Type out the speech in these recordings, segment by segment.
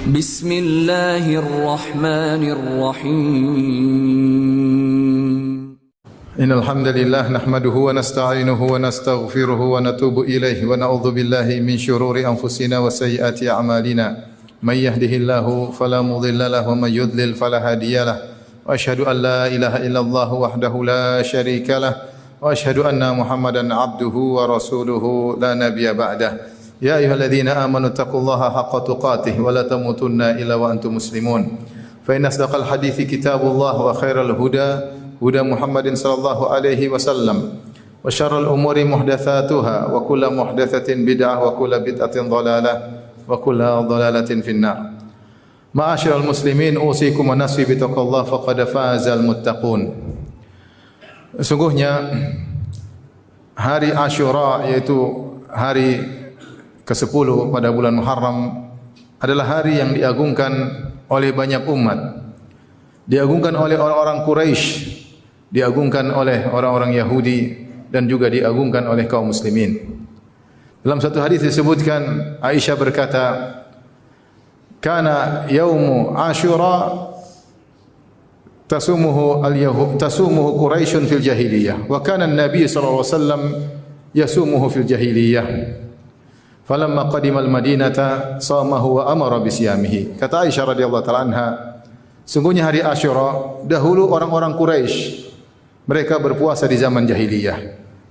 Bismillahirrahmanirrahim. Innal hamdalillah nahmaduhu wa nasta'inuhu wa nastaghfiruhu wa natubu ilaihi wa na'udzu billahi min shururi anfusina wa sayyiati a'malina. May yahdihillahu fala mudilla lahu wa may yudlil fala hadiyalah. Wa asyhadu an la ilaha illallah wahdahu la syarika lah wa asyhadu anna Muhammadan abduhu wa rasuluhu la nabiyya ba'dah. Ya ayyuhalladzina amanu taqullaha haqqa tuqatih wa la tamutunna illa wa antum muslimun. Fa inna asdaqal hadithi kitabullah wa khairal huda huda Muhammadin sallallahu alaihi wasallam wa syarrul umuri muhdatsatuha wa kullu muhdatsatin bid'ah wa kullu bid'atin dhalalah wa kullu dhalalatin finnar. Ma'asyiral muslimin, usikum wa nafsi bi taqwallah faqad fazal muttaqun. Sungguhnya hari Asyura, yaitu hari ke-10 pada bulan Muharram, adalah hari yang diagungkan oleh banyak umat. Diagungkan oleh orang-orang Quraisy, diagungkan oleh orang-orang Yahudi, dan juga diagungkan oleh kaum muslimin. Dalam satu hadis disebutkan, Aisyah berkata, "Kana yaumu Asyura tasumuhu al-yahud tasumuhu Quraisyun fil jahiliyah wa kana an-nabiy sallallahu alaihi wasallam yasumuhu fil jahiliyah. Falamma qadima al-Madinata samahu wa amara bisiyamihi." Kata Aisyah radhiyallahu taala anha, sungguhnya hari Asyura dahulu orang-orang Quraisy mereka berpuasa di zaman jahiliyah,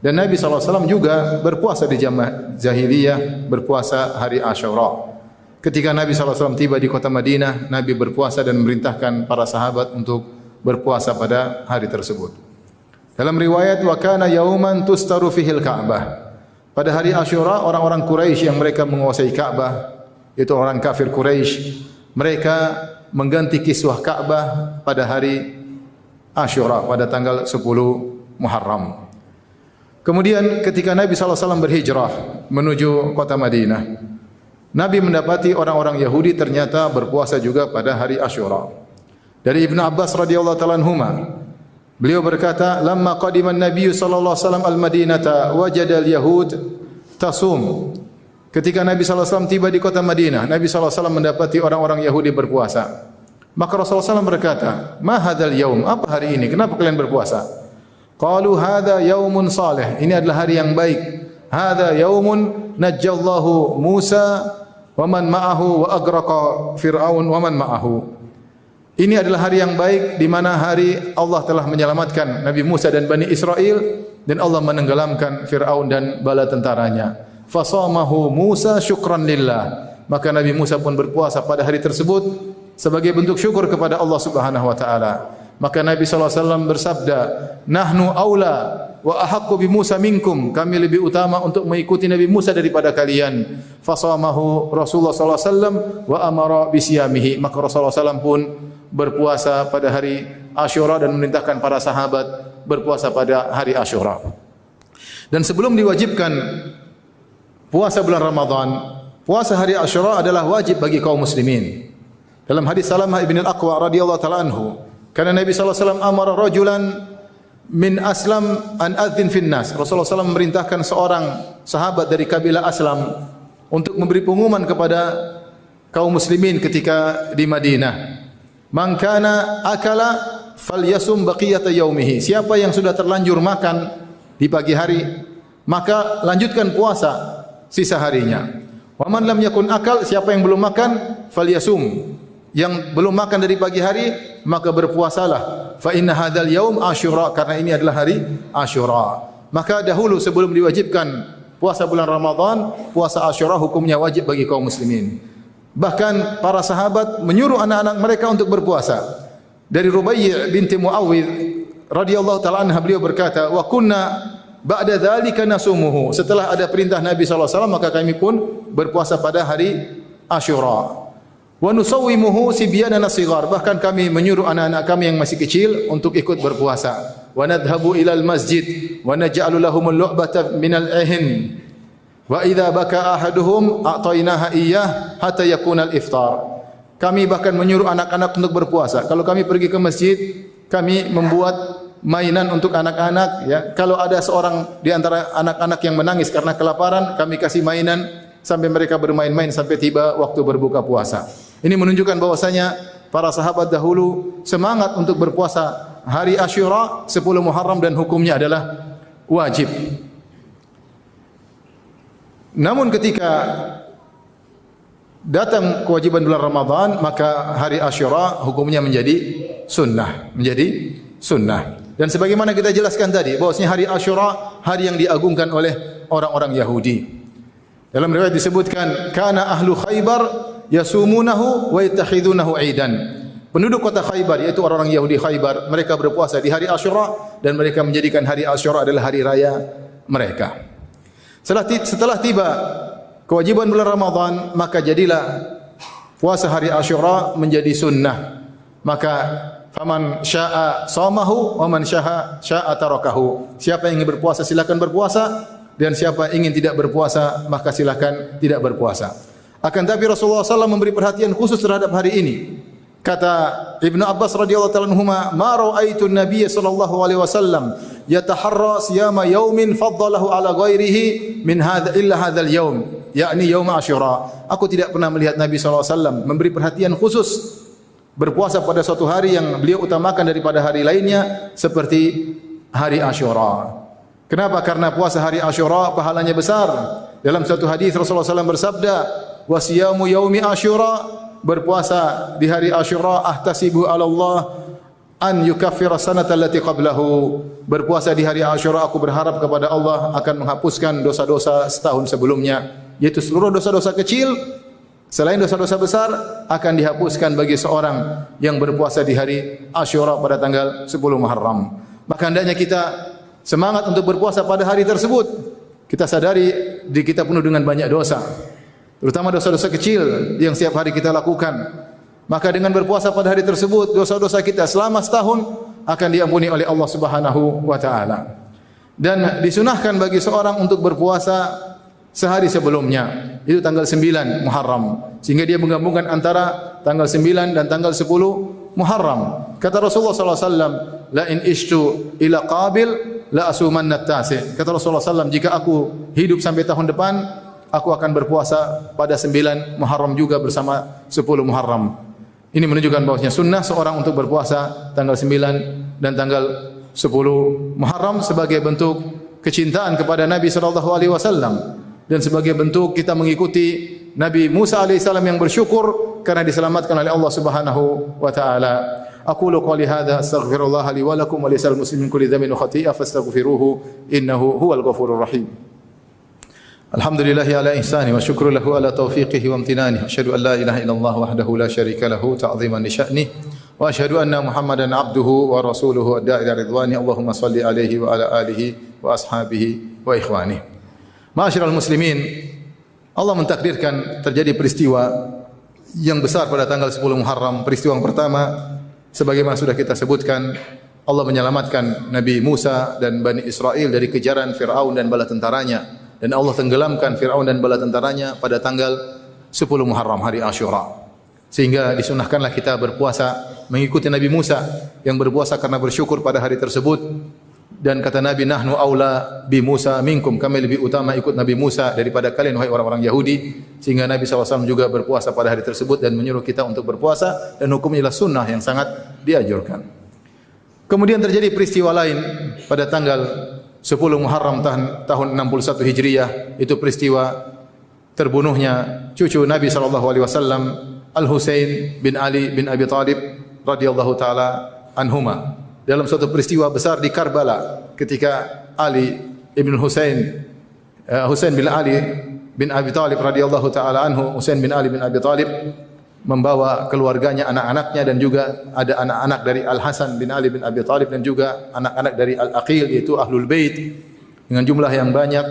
dan Nabi sallallahu alaihi wasallam juga berpuasa di zaman jahiliyah, berpuasa hari Asyura. Ketika Nabi sallallahu alaihi wasallam tiba di kota Madinah, Nabi berpuasa dan memerintahkan para sahabat untuk berpuasa pada hari tersebut. Dalam riwayat, wa kana yauman tustaru fihil Ka'bah. Pada hari Asyura, orang-orang Quraisy yang mereka menguasai Ka'bah, itu orang kafir Quraisy, mereka mengganti kiswah Ka'bah pada hari Asyura, pada tanggal 10 Muharram. Kemudian ketika Nabi SAW berhijrah menuju kota Madinah, Nabi mendapati orang-orang Yahudi ternyata berpuasa juga pada hari Asyura. Dari Ibnu Abbas radhiyallahu ta'ala anhuma, beliau berkata, "Lamma qadima an-nabiy sallallahu alaihi wasallam al-Madinata wajada al-yahud tasum." Ketika Nabi sallallahu alaihi wasallam tiba di kota Madinah, Nabi sallallahu alaihi wasallam mendapati orang-orang Yahudi berpuasa. Maka Rasulullah SAW berkata, "Ma hadzal yaum?" Apa hari ini? Kenapa kalian berpuasa? Qalu, "Hadza yaumun salih." Ini adalah hari yang baik. "Hadza yaumun najjallahu Musa wa man ma'ahu wa aghraqa Fir'aun wa man ma'ahu." Ini adalah hari yang baik di mana hari Allah telah menyelamatkan Nabi Musa dan Bani Israel, dan Allah menenggelamkan Fir'aun dan bala tentaranya. Fasamahu Musa syukran lillah. Maka Nabi Musa pun berpuasa pada hari tersebut sebagai bentuk syukur kepada Allah Subhanahu wa taala. Maka Nabi sallallahu alaihi wasallam bersabda, "Nahnu aula wa ahaqqu bi Musa minkum." Kami lebih utama untuk mengikuti Nabi Musa daripada kalian. Fasamahu Rasulullah sallallahu alaihi wasallam wa amara bi siyamihi. Maka Rasulullah sallallahu alaihi wasallam pun berpuasa pada hari Asyura dan memerintahkan para sahabat berpuasa pada hari Asyura. Dan sebelum diwajibkan puasa bulan Ramadan, puasa hari Asyura adalah wajib bagi kaum muslimin. Dalam hadis Salamah ibn al-Aqwa radhiyallahu ta'ala anhu, karena Nabi sallallahu alaihi wasallam amara rajulan min Aslam an adzin fin nas. Rasulullah SAW memerintahkan seorang sahabat dari kabilah Aslam untuk memberi pengumuman kepada kaum muslimin ketika di Madinah. Man kana akala falyasum baqiyata yaumihi. Siapa yang sudah terlanjur makan di pagi hari, maka lanjutkan puasa sisa harinya. Wa man lam yakun akal, siapa yang belum makan, falyasum. Yang belum makan dari pagi hari, maka berpuasalah. Fa inna hadzal yaum Asyura, karena ini adalah hari Asyura. Maka dahulu sebelum diwajibkan puasa bulan Ramadan, puasa Asyura hukumnya wajib bagi kaum muslimin. Bahkan para sahabat menyuruh anak-anak mereka untuk berpuasa. Dari Rubai' binti Muawwidh radhiyallahu ta'ala anha, beliau berkata, "Wa kunna ba'da dzalika nasumuhu." Setelah ada perintah Nabi sallallahu alaihi wasallam, maka kami pun berpuasa pada hari Asyura. Wa nusawwimuhu sibyanana shighar, bahkan kami menyuruh anak-anak kami yang masih kecil untuk ikut berpuasa. Wa nadhhabu ilal masjid wa naj'alu lahumul lu'bata minal ahin. Wa idza baka ahaduhum a'tainaha iyyah hatta yakuna al-iftar. Kami bahkan menyuruh anak-anak untuk berpuasa. Kalau kami pergi ke masjid, kami membuat mainan untuk anak-anak, ya. Kalau ada seorang di antara anak-anak yang menangis karena kelaparan, kami kasih mainan sampai mereka bermain-main sampai tiba waktu berbuka puasa. Ini menunjukkan bahwasanya para sahabat dahulu semangat untuk berpuasa hari Asyura 10 Muharram dan hukumnya adalah wajib. Namun ketika datang kewajiban bulan Ramadan, maka hari Asyura hukumnya menjadi sunnah, Dan sebagaimana kita jelaskan tadi, bahwasanya hari Asyura hari yang diagungkan oleh orang-orang Yahudi. Dalam riwayat disebutkan, kana ahlu Khaybar yasumunahu wa yattakhidunahu aidan. Penduduk kota Khaybar, yaitu orang-orang Yahudi Khaybar, mereka berpuasa di hari Asyura dan mereka menjadikan hari Asyura adalah hari raya mereka. Setelah tiba kewajiban bulan Ramadan, maka jadilah puasa hari Asyura menjadi sunnah. Maka faman syaa shamahu wa man syaa tarakahu. Siapa yang ingin berpuasa silakan berpuasa, dan siapa ingin tidak berpuasa maka silakan tidak berpuasa. Akan tapi Rasulullah SAW memberi perhatian khusus terhadap hari ini. Kata Ibnu Abbas radhiyallahu ta'ala anhuma, "Ma ra'aitu an-nabiy sallallahu alaihi wasallam yataharra siyama yaumin faddalahu ala ghairihi min hadha illa hadzal yaum, yakni yaum Asyura." Aku tidak pernah melihat Nabi sallallahu alaihi wasallam memberi perhatian khusus berpuasa pada suatu hari yang beliau utamakan daripada hari lainnya seperti hari Asyura. Kenapa? Karena puasa hari Asyura pahalanya besar. Dalam satu hadis Rasulullah SAW bersabda, "Wa siyamu yaumi Asyura," berpuasa di hari Asyura, "ahtasibu 'ala Allah an yukaffira sanata allati qablahu." Berpuasa di hari Asyura aku berharap kepada Allah akan menghapuskan dosa-dosa setahun sebelumnya, yaitu seluruh dosa-dosa kecil selain dosa-dosa besar akan dihapuskan bagi seorang yang berpuasa di hari Asyura pada tanggal 10 Muharram. Maka hendaknya kita semangat untuk berpuasa pada hari tersebut. Kita sadari diri kita penuh dengan banyak dosa, terutama dosa-dosa kecil yang setiap hari kita lakukan. Maka dengan berpuasa pada hari tersebut, dosa-dosa kita selama setahun akan diampuni oleh Allah Subhanahu wa taala. Dan disunahkan bagi seorang untuk berpuasa sehari sebelumnya, itu tanggal 9 Muharram, sehingga dia menggabungkan antara tanggal 9 dan tanggal 10 Muharram. Kata Rasulullah SAW, "La in ishtu ila qabil la asumanna at-tasi'." Kata Rasulullah SAW, jika aku hidup sampai tahun depan, aku akan berpuasa pada 9 Muharram juga bersama 10 Muharram. Ini menunjukkan bahwasanya sunnah seorang untuk berpuasa tanggal 9 dan tanggal 10 Muharram sebagai bentuk kecintaan kepada Nabi sallallahu alaihi wasallam dan sebagai bentuk kita mengikuti Nabi Musa alaihissalam yang bersyukur karena diselamatkan oleh Allah Subhanahu wa taala. Aqulu qali hadza astaghfirullah li wa lakum wa lisal muslimin kulli dhanbin wa khati'ah fastaghfiruhu innahu huwal ghafurur rahim. Alhamdulillahi ala ihsani wa syukru lahu ala taufiqihi wa amtinani. Asyhadu an la ilaha illallah wahdahu la syarika lahu ta'ziman li sya'ni wa asyhadu anna Muhammadan abduhu wa rasuluhu ad-da'i ila ridwani. Allahumma shalli alaihi wa ala alihi wa ashabihi wa ikhwani. Ma'asyiral muslimin, Allah mentakdirkan terjadi peristiwa yang besar pada tanggal 10 Muharram. Peristiwa yang pertama, sebagaimana sudah kita sebutkan, Allah menyelamatkan Nabi Musa dan Bani Israel dari kejaran Fir'aun dan bala tentaranya, dan Allah tenggelamkan Fir'aun dan bala tentaranya pada tanggal 10 Muharram, hari Asyura. Sehingga disunahkanlah kita berpuasa mengikuti Nabi Musa yang berpuasa karena bersyukur pada hari tersebut. Dan kata Nabi, "Nahnu aula bi Musa minkum," kami lebih utama ikut Nabi Musa daripada kalian wahai orang-orang Yahudi. Sehingga Nabi SAW juga berpuasa pada hari tersebut dan menyuruh kita untuk berpuasa, dan hukumnya adalah sunnah yang sangat dianjurkan. Kemudian terjadi peristiwa lain pada tanggal 10 Muharram tahun 61 Hijriah, itu peristiwa terbunuhnya cucu Nabi SAW, Al-Husain bin Ali bin Abi Thalib radhiyallahu taala anhuma. Dalam suatu peristiwa besar di Karbala, ketika Ali ibn Husain bin Ali bin Abi Thalib radhiyallahu taala anhu, Husain bin Ali bin Abi Thalib membawa keluarganya, anak-anaknya, dan juga ada anak-anak dari Al Hasan bin Ali bin Abi Thalib dan juga anak-anak dari Al Aqil, yaitu Ahlul Bait, dengan jumlah yang banyak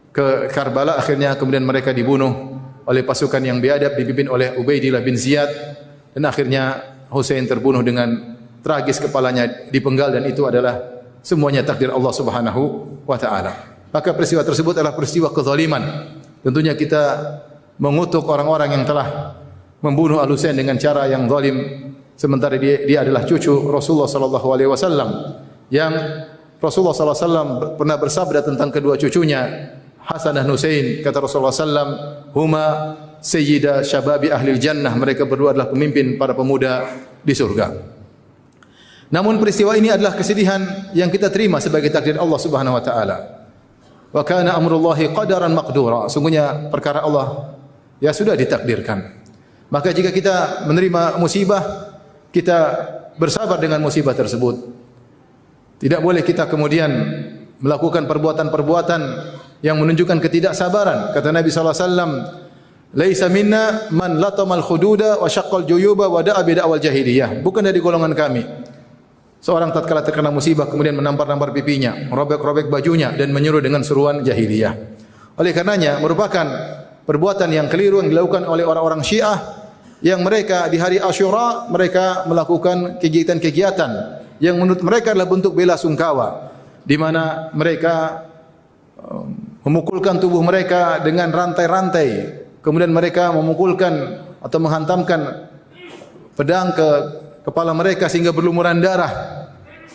ke Karbala. Akhirnya kemudian mereka dibunuh oleh pasukan yang biadab dipimpin oleh Ubaidillah bin Ziyad, dan akhirnya Husain terbunuh dengan tragis, kepalanya dipenggal, dan itu adalah semuanya takdir Allah Subhanahu wa taala. Maka peristiwa tersebut adalah peristiwa kezaliman. Tentunya kita mengutuk orang-orang yang telah membunuh Al-Husain dengan cara yang zalim, sementara dia adalah cucu Rasulullah sallallahu alaihi wasallam, yang Rasulullah sallallahu alaihi wasallam pernah bersabda tentang kedua cucunya, Hasan dan Husain. Kata Rasulullah sallallahu alaihi wasallam, "Huma sayyida syababi ahli jannah. Mereka berdua adalah pemimpin para pemuda di surga. Namun peristiwa ini adalah kesedihan yang kita terima sebagai takdir Allah Subhanahu wa taala. Wa kana amrullahi qadaran maqdura. Sungguhnya perkara Allah ya sudah ditakdirkan. Maka jika kita menerima musibah, kita bersabar dengan musibah tersebut. Tidak boleh kita kemudian melakukan perbuatan-perbuatan yang menunjukkan ketidaksabaran. Kata Nabi sallallahu alaihi wasallam, "Laisa minna man latamal khududa wa syaqqal juyuba wa da'a bi da'wal jahiliyah." Bukan dari golongan kami. Seorang tatkala terkena musibah kemudian menampar-nampar pipinya, robek-robek bajunya dan menyuruh dengan seruan jahiliyah. Oleh karenanya merupakan perbuatan yang keliru yang dilakukan oleh orang-orang Syiah yang mereka di hari Asyura mereka melakukan kegiatan-kegiatan yang menurut mereka adalah bentuk bela sungkawa, di mana mereka memukulkan tubuh mereka dengan rantai-rantai, kemudian mereka memukulkan atau menghantamkan pedang ke kepala mereka sehingga berlumuran darah.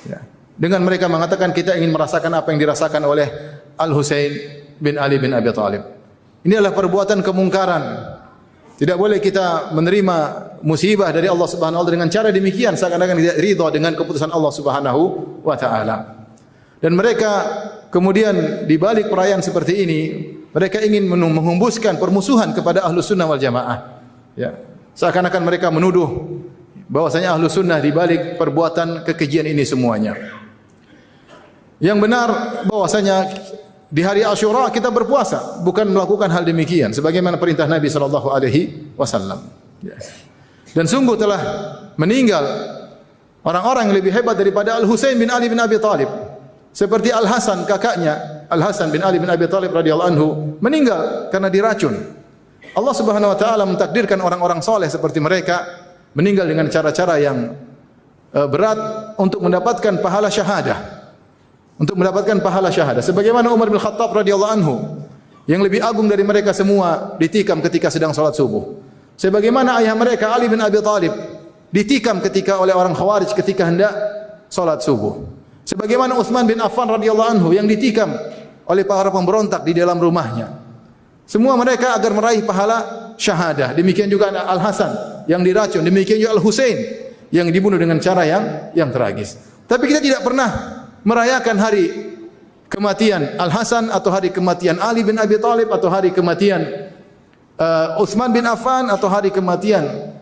Ya. Dengan mereka mengatakan kita ingin merasakan apa yang dirasakan oleh Al-Husain bin Ali bin Abi Thalib. Ini adalah perbuatan kemungkaran. Tidak boleh kita menerima musibah dari Allah Subhanahu wa taala dengan cara demikian seakan-akan tidak ridha dengan keputusan Allah Subhanahu wa taala. Dan mereka kemudian di balik perayaan seperti ini, mereka ingin menghembuskan permusuhan kepada Ahlus Sunnah wal Jamaah. Ya. Seakan-akan mereka menuduh bahwasanya Ahlus Sunnah di balik perbuatan kekejian ini semuanya. Yang benar bahwasanya di hari Asyura kita berpuasa, bukan melakukan hal demikian sebagaimana perintah Nabi sallallahu alaihi wasallam. Dan sungguh telah meninggal orang-orang yang lebih hebat daripada Al-Husain bin Ali bin Abi Thalib. Seperti Al-Hasan kakaknya, Al-Hasan bin Ali bin Abi Thalib radhiyallahu anhu meninggal karena diracun. Allah Subhanahu wa taala mentakdirkan orang-orang saleh seperti mereka meninggal dengan cara-cara yang berat untuk mendapatkan pahala syahadah. Untuk mendapatkan pahala syahadah. Sebagaimana Umar bin Khattab radhiyallahu anhu yang lebih agung dari mereka semua ditikam ketika sedang salat subuh. Sebagaimana ayah mereka Ali bin Abi Thalib ditikam ketika oleh orang Khawarij ketika hendak salat subuh. Sebagaimana Utsman bin Affan radhiyallahu anhu yang ditikam oleh para pemberontak di dalam rumahnya. Semua mereka agar meraih pahala syahadah. Demikian juga Al-Hasan yang diracun, demikian juga Al-Husain yang dibunuh dengan cara yang tragis. Tapi kita tidak pernah merayakan hari kematian Al-Hasan atau hari kematian Ali bin Abi Thalib atau hari kematian Utsman bin Affan atau hari kematian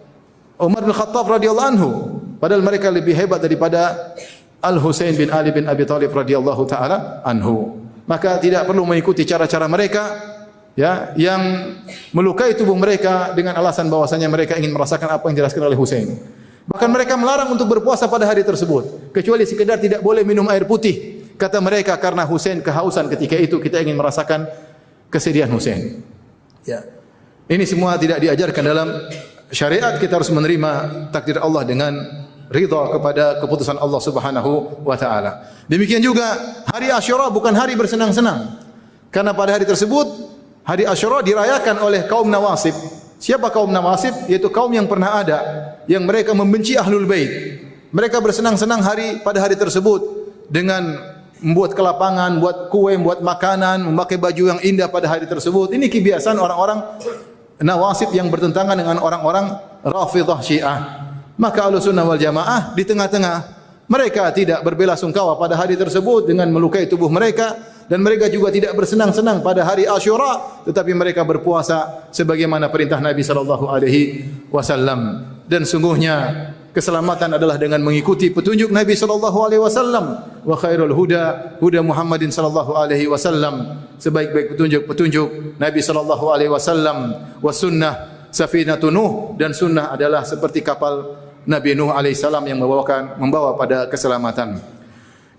Umar bin Khattab radhiyallahu anhu, padahal mereka lebih hebat daripada Al-Husain bin Ali bin Abi Thalib radhiyallahu taala anhu. Maka tidak perlu mengikuti cara-cara mereka ya yang melukai tubuh mereka dengan alasan bahwasanya mereka ingin merasakan apa yang dijelaskan oleh Husain. Bahkan mereka melarang untuk berpuasa pada hari tersebut, kecuali sekedar tidak boleh minum air putih. Kata mereka karena Husain kehausan ketika itu, kita ingin merasakan kesedihan Husain. Ya. Ini semua tidak diajarkan dalam syariat. Kita harus menerima takdir Allah dengan ridha kepada keputusan Allah Subhanahu wa taala. Demikian juga hari Asyura bukan hari bersenang-senang. Karena pada hari tersebut, hari Asyura dirayakan oleh kaum Nawasib. Siapa kaum Nawasib? Yaitu kaum yang pernah ada, yang mereka membenci Ahlul Bait. Mereka bersenang-senang pada hari tersebut dengan membuat kelapangan, buat kue, membuat makanan, memakai baju yang indah pada hari tersebut. Ini kebiasaan orang-orang Nawasib yang bertentangan dengan orang-orang Rafidhah Syiah. Maka Ahlus Sunnah wal Jamaah di tengah-tengah, mereka tidak berbela sungkawa pada hari tersebut dengan melukai tubuh mereka, dan mereka juga tidak bersenang-senang pada hari Asyura, tetapi mereka berpuasa sebagaimana perintah Nabi sallallahu alaihi wasallam. Dan sungguhnya keselamatan adalah dengan mengikuti petunjuk Nabi sallallahu alaihi wasallam. Wa khairul huda huda Muhammadin sallallahu alaihi wasallam. Sebaik-baik petunjuk Nabi sallallahu alaihi wasallam. Wa sunnah safinatun Nuh, dan sunnah adalah seperti kapal Nabi Nuh alaihi salam yang membawa pada keselamatan.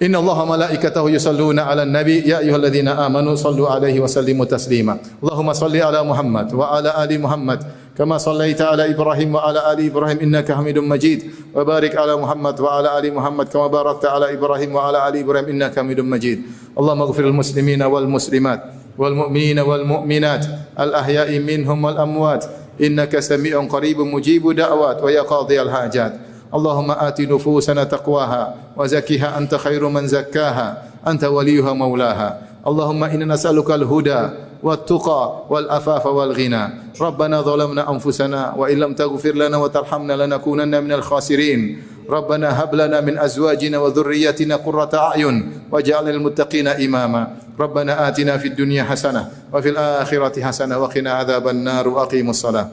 Inna Allaha malaikatahu yusalluna ala nabi ya ayyuhalladzina amanu sallu alaihi wa sallimu taslima. Allahumma salli ala Muhammad wa ala ali Muhammad kama sallaita ala Ibrahim wa ala ali Ibrahim innaka Hamidum Majid. Wa barik ala Muhammad wa ala ali Muhammad kama barakta ala Ibrahim wa ala ali Ibrahim innaka Hamidum Majid. Allahumma ighfiril muslimina wal muslimat wal mu'minina wal mu'minat al ahya'i minhum wal amwat innaka sami'un qaribun mujibu da'wat wa ya qadhiyal hajat. اللهم آت نفوسنا تقواها وزكها أنت خير من زكاها أنت وليها مولاها اللهم إنا نسألك الهدى والتقى والعفاف والغنى ربنا ظلمنا أنفسنا وإن لم تغفر لنا وترحمنا لنكونن من الخاسرين ربنا هب لنا من أزواجنا وذرياتنا قرة أعين واجعلنا للمتقين إماما ربنا آتنا في الدنيا حسنة وفي الآخرة حسنة وقنا عذاب النار وأقيموا الصلاة